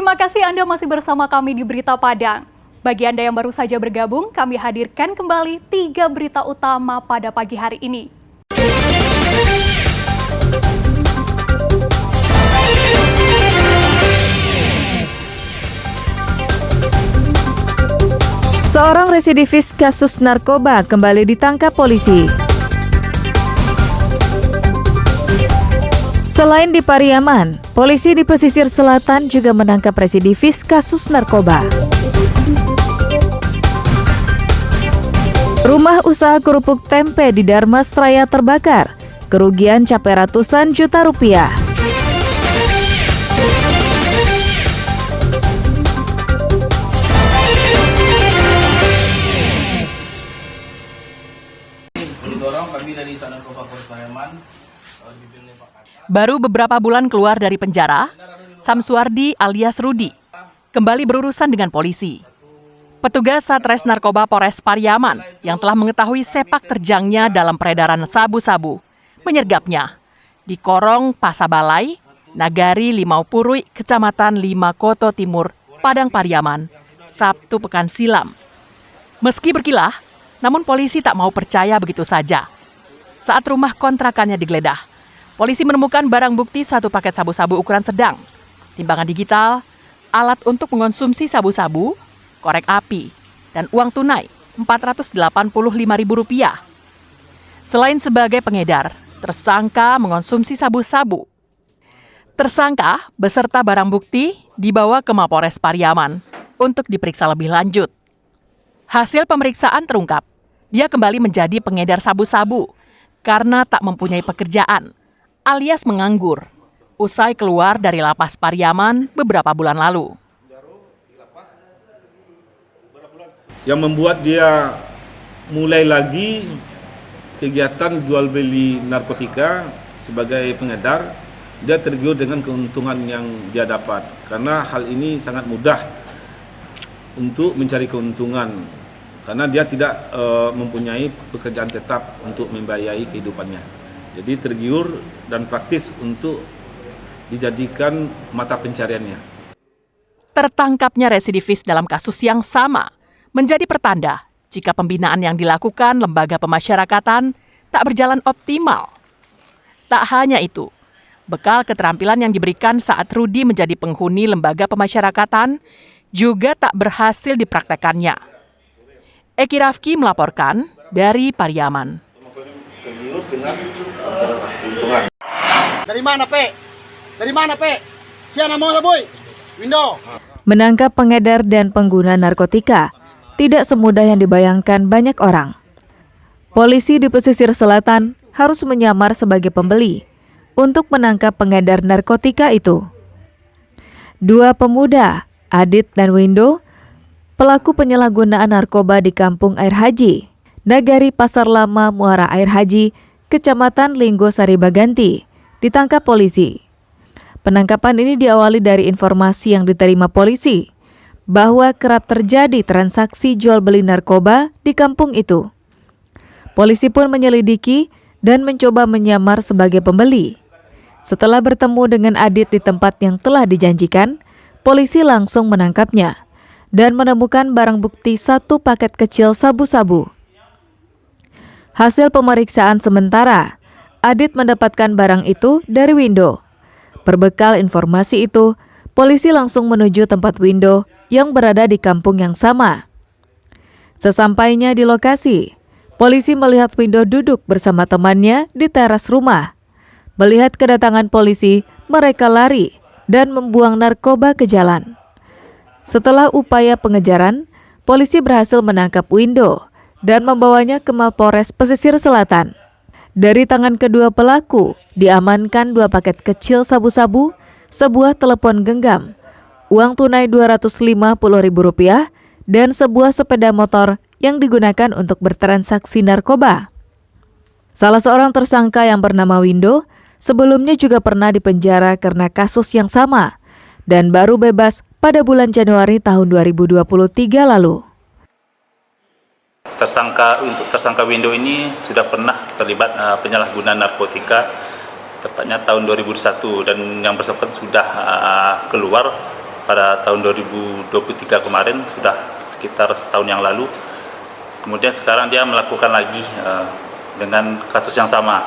Terima kasih Anda masih bersama kami di Berita Padang. Bagi Anda yang baru saja bergabung, kami hadirkan kembali 3 berita utama pada pagi hari ini. Seorang residivis kasus narkoba kembali ditangkap polisi. Selain di Pariaman, polisi di pesisir selatan juga menangkap residivis kasus narkoba. Rumah usaha kerupuk tempe di Darmastraya terbakar. Kerugian capai ratusan juta rupiah. Baru beberapa bulan keluar dari penjara, Samsuardi alias Rudi kembali berurusan dengan polisi. Petugas Satres Narkoba Polres Pariaman yang telah mengetahui sepak terjangnya dalam peredaran sabu-sabu menyergapnya di Korong Pasabalai, Nagari Limau Purui, Kecamatan Lima Koto Timur, Padang Pariaman, Sabtu pekan silam. Meski berkilah, namun polisi tak mau percaya begitu saja. Saat rumah kontrakannya digeledah, polisi menemukan barang bukti 1 paket sabu-sabu ukuran sedang, timbangan digital, alat untuk mengonsumsi sabu-sabu, korek api, dan uang tunai Rp485.000. Selain sebagai pengedar, tersangka mengonsumsi sabu-sabu. Tersangka beserta barang bukti dibawa ke Mapores Pariaman untuk diperiksa lebih lanjut. Hasil pemeriksaan terungkap, dia kembali menjadi pengedar sabu-sabu karena tak mempunyai pekerjaan, alias menganggur, usai keluar dari lapas Pariaman beberapa bulan lalu. Yang membuat dia mulai lagi kegiatan jual beli narkotika sebagai pengedar, dia tergiur dengan keuntungan yang dia dapat. Karena hal ini sangat mudah untuk mencari keuntungan, karena dia tidak mempunyai pekerjaan tetap untuk membiayai kehidupannya. Jadi tergiur dan praktis untuk dijadikan mata pencariannya. Tertangkapnya residivis dalam kasus yang sama menjadi pertanda jika pembinaan yang dilakukan lembaga pemasyarakatan tak berjalan optimal. Tak hanya itu, bekal keterampilan yang diberikan saat Rudi menjadi penghuni lembaga pemasyarakatan juga tak berhasil dipraktekannya. Eki Rafki melaporkan dari Pariaman. Dari mana, Pe? Dari mana, Pe? Siapa mau boy? Window. Menangkap pengedar dan pengguna narkotika tidak semudah yang dibayangkan banyak orang. Polisi di pesisir selatan harus menyamar sebagai pembeli untuk menangkap pengedar narkotika itu. 2 pemuda, Adit dan Windo, pelaku penyalahgunaan narkoba di Kampung Air Haji, Nagari Pasar Lama Muara Air Haji, Kecamatan Linggo Sari Baganti, ditangkap polisi. Penangkapan ini diawali dari informasi yang diterima polisi bahwa kerap terjadi transaksi jual beli narkoba di kampung itu. Polisi pun menyelidiki dan mencoba menyamar sebagai pembeli. Setelah bertemu dengan Adit di tempat yang telah dijanjikan, polisi langsung menangkapnya dan menemukan barang bukti 1 paket kecil sabu-sabu. Hasil pemeriksaan sementara, Adit mendapatkan barang itu dari Windo. Berbekal informasi itu, polisi langsung menuju tempat Windo yang berada di kampung yang sama. Sesampainya di lokasi, polisi melihat Windo duduk bersama temannya di teras rumah. Melihat kedatangan polisi, mereka lari dan membuang narkoba ke jalan. Setelah upaya pengejaran, polisi berhasil menangkap Windo dan membawanya ke Mapores Pesisir Selatan. Dari tangan kedua pelaku, diamankan 2 paket kecil sabu-sabu, sebuah telepon genggam, uang tunai Rp250.000, dan sebuah sepeda motor yang digunakan untuk bertransaksi narkoba. Salah seorang tersangka yang bernama Windo sebelumnya juga pernah dipenjara karena kasus yang sama dan baru bebas pada bulan Januari tahun 2023 lalu. Tersangka Windo ini sudah pernah terlibat penyalahgunaan narkotika, tepatnya tahun 2001, dan yang bersangkutan sudah keluar pada tahun 2023 kemarin, sudah sekitar setahun yang lalu. Kemudian sekarang dia melakukan lagi dengan kasus yang sama,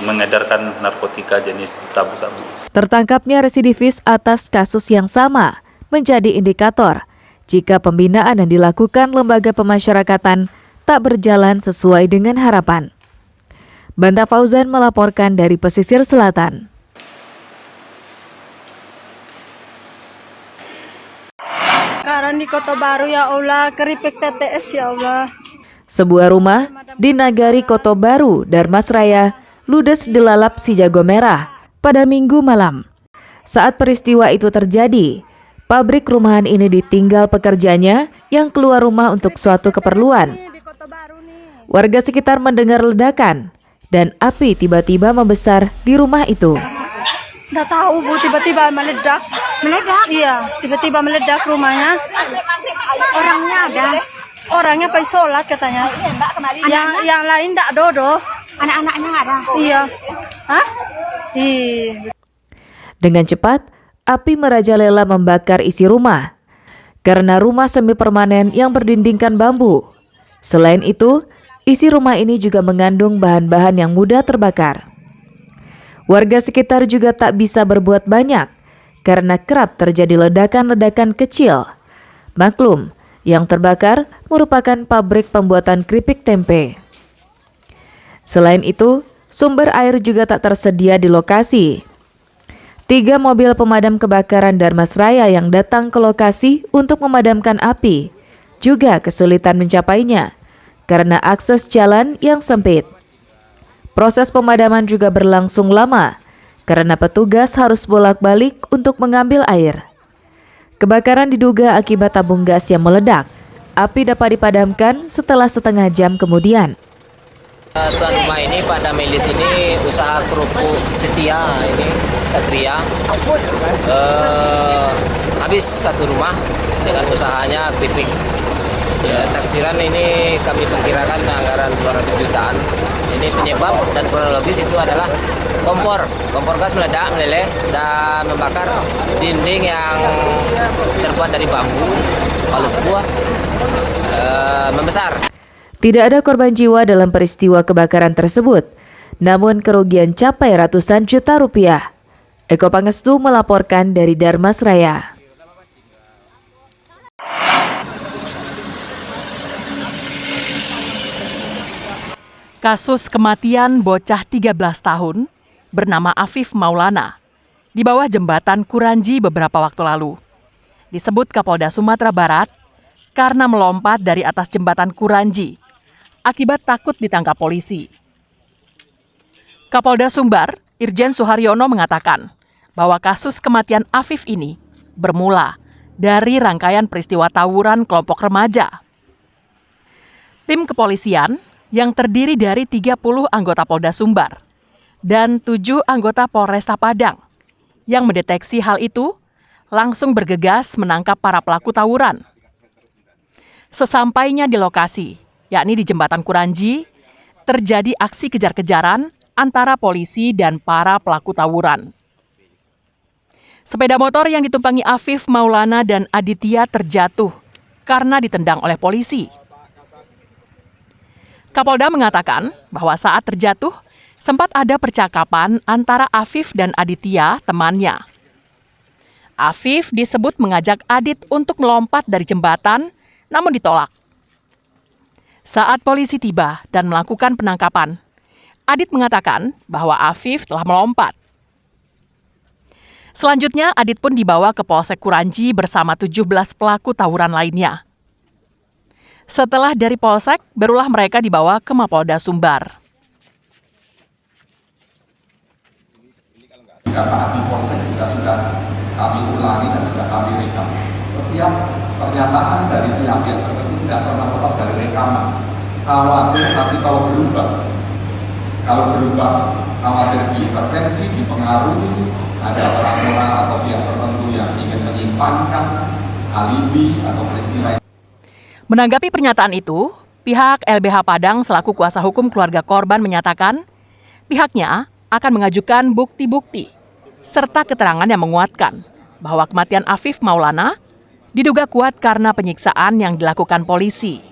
mengedarkan narkotika jenis sabu-sabu. Tertangkapnya residivis atas kasus yang sama menjadi indikator jika pembinaan yang dilakukan lembaga pemasyarakatan tak berjalan sesuai dengan harapan. Banta Fauzan melaporkan dari pesisir selatan. Sekarang di Kota Baru, ya Allah, keripik TTS, ya Allah. Sebuah rumah di Nagari Kota Baru, Darmasraya, ludes dilalap si jago merah pada Minggu malam. Saat peristiwa itu terjadi, pabrik rumahan ini ditinggal pekerjanya yang keluar rumah untuk suatu keperluan. Warga sekitar mendengar ledakan dan api tiba-tiba membesar di rumah itu. Nggak tahu, Bu, tiba-tiba meledak. Meledak? Iya, tiba-tiba meledak rumahnya. Orangnya ada? Orangnya pergi sholat katanya. Yang lain nggak dodo. Anak-anaknya nggak ada? Iya. Hah? Iya. Dengan cepat, api merajalela membakar isi rumah. Karena rumah semi permanen yang berdindingkan bambu. Selain itu, isi rumah ini juga mengandung bahan-bahan yang mudah terbakar. Warga sekitar juga tak bisa berbuat banyak karena kerap terjadi ledakan-ledakan kecil. Maklum, yang terbakar merupakan pabrik pembuatan keripik tempe. Selain itu, sumber air juga tak tersedia di lokasi. 3 mobil pemadam kebakaran Darmasraya yang datang ke lokasi untuk memadamkan api juga kesulitan mencapainya karena akses jalan yang sempit. Proses pemadaman juga berlangsung lama karena petugas harus bolak-balik untuk mengambil air. Kebakaran diduga akibat tabung gas yang meledak. Api dapat dipadamkan setelah setengah jam kemudian. Tuan rumah ini, Pak Damelis ini usaha kerupuk Setia ini Satria. Habis satu rumah dengan usahanya keripik. Ya, taksiran ini kami perkirakan anggaran 200 jutaan. Ini penyebab dan kronologis itu adalah kompor gas meledak, meleleh dan membakar dinding yang terbuat dari bambu, palu buah, membesar. Tidak ada korban jiwa dalam peristiwa kebakaran tersebut, namun kerugian capai ratusan juta rupiah. Eko Pangestu melaporkan dari Darmasraya. Kasus kematian bocah 13 tahun bernama Afif Maulana di bawah jembatan Kuranji beberapa waktu lalu. Disebut Kapolda Sumatera Barat karena melompat dari atas jembatan Kuranji akibat takut ditangkap polisi. Kapolda Sumbar, Irjen Suharyono mengatakan bahwa kasus kematian Afif ini bermula dari rangkaian peristiwa tawuran kelompok remaja. Tim kepolisian yang terdiri dari 30 anggota Polda Sumbar dan 7 anggota Polresta Padang yang mendeteksi hal itu langsung bergegas menangkap para pelaku tawuran. Sesampainya di lokasi, yakni di Jembatan Kuranji, terjadi aksi kejar-kejaran antara polisi dan para pelaku tawuran. Sepeda motor yang ditumpangi Afif Maulana dan Aditya terjatuh karena ditendang oleh polisi. Kapolda mengatakan bahwa saat terjatuh, sempat ada percakapan antara Afif dan Aditya, temannya. Afif disebut mengajak Adit untuk melompat dari jembatan, namun ditolak. Saat polisi tiba dan melakukan penangkapan, Adit mengatakan bahwa Afif telah melompat. Selanjutnya, Adit pun dibawa ke Polsek Kuranji bersama 17 pelaku tawuran lainnya. Setelah dari Polsek, barulah mereka dibawa ke Mapolda Sumbar. Saat di Polsek juga sudah kami ulangi dan sudah kami rekam. Setiap pernyataan dari pihak yang tertentu tidak pernah lepas dari rekaman. Khawatir nanti kalau berubah, khawatir diintervensi, dipengaruhi, ada orang-orang atau pihak tertentu yang ingin menyimpangkan alibi atau peristiwa. Menanggapi pernyataan itu, pihak LBH Padang selaku kuasa hukum keluarga korban menyatakan pihaknya akan mengajukan bukti-bukti serta keterangan yang menguatkan bahwa kematian Afif Maulana diduga kuat karena penyiksaan yang dilakukan polisi.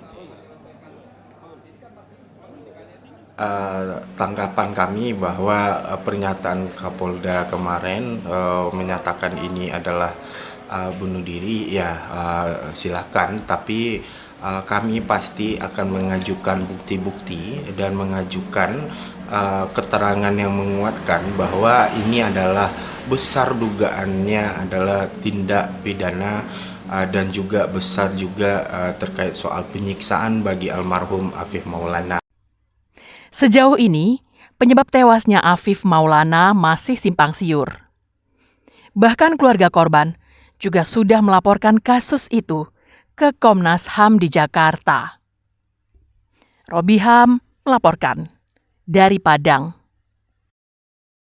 Tanggapan kami bahwa pernyataan Kapolda kemarin menyatakan ini adalah bunuh diri, ya silakan, tapi kami pasti akan mengajukan bukti-bukti dan mengajukan keterangan yang menguatkan bahwa ini adalah besar dugaannya adalah tindak pidana dan juga besar juga terkait soal penyiksaan bagi almarhum Afif Maulana. Sejauh ini, penyebab tewasnya Afif Maulana masih simpang siur. Bahkan keluarga korban juga sudah melaporkan kasus itu ke Komnas HAM di Jakarta. Robiham melaporkan dari Padang.